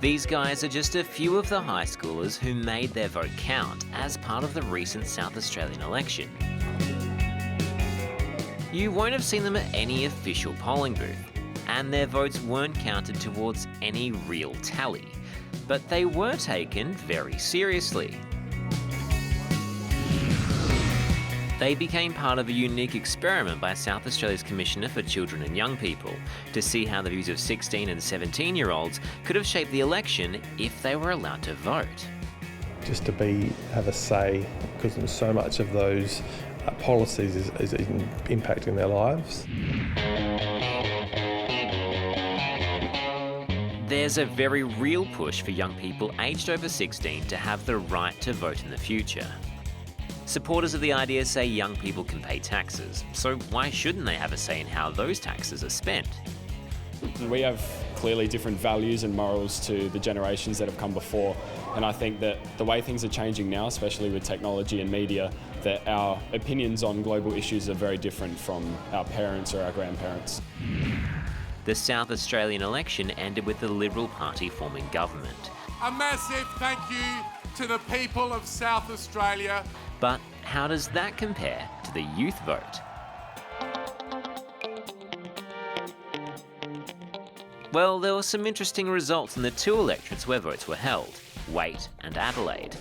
These guys are just a few of the high schoolers who made their vote count as part of the recent South Australian election. You won't have seen them at any official polling booth, and their votes weren't counted towards any real tally, but they were taken very seriously. They became part of a unique experiment by South Australia's Commissioner for Children and Young People to see how the views of 16 and 17-year-olds could have shaped the election if they were allowed to vote. Just to have a say, because so much of those policies is impacting their lives. There's a very real push for young people aged over 16 to have the right to vote in the future. Supporters of the idea say young people can pay taxes, so why shouldn't they have a say in how those taxes are spent? We have clearly different values and morals to the generations that have come before, and I think that the way things are changing now, especially with technology and media, that our opinions on global issues are very different from our parents or our grandparents. The South Australian election ended with the Liberal Party forming government. A massive thank you to the people of South Australia. But how does that compare to the youth vote? Well, there were some interesting results in the two electorates where votes were held, Waite and Adelaide.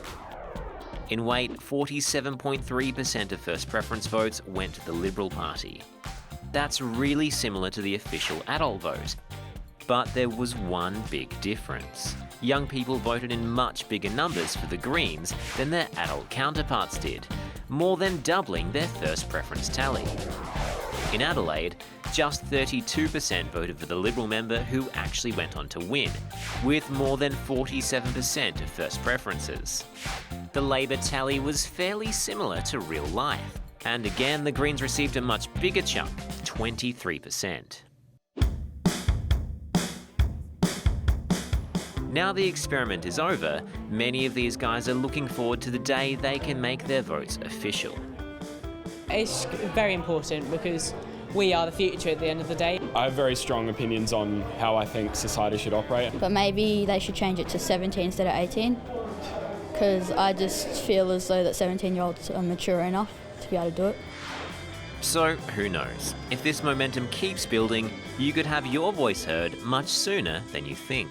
In Waite, 47.3% of first preference votes went to the Liberal Party. That's really similar to the official adult vote. But there was one big difference. Young people voted in much bigger numbers for the Greens than their adult counterparts did, more than doubling their first preference tally. In Adelaide, just 32% voted for the Liberal member who actually went on to win, with more than 47% of first preferences. The Labor tally was fairly similar to real life, and again the Greens received a much bigger chunk, 23%. Now the experiment is over, many of these guys are looking forward to the day they can make their votes official. It's very important because we are the future at the end of the day. I have very strong opinions on how I think society should operate. But maybe they should change it to 17 instead of 18, because I just feel as though that 17-year-olds are mature enough to be able to do it. So who knows? If this momentum keeps building, you could have your voice heard much sooner than you think.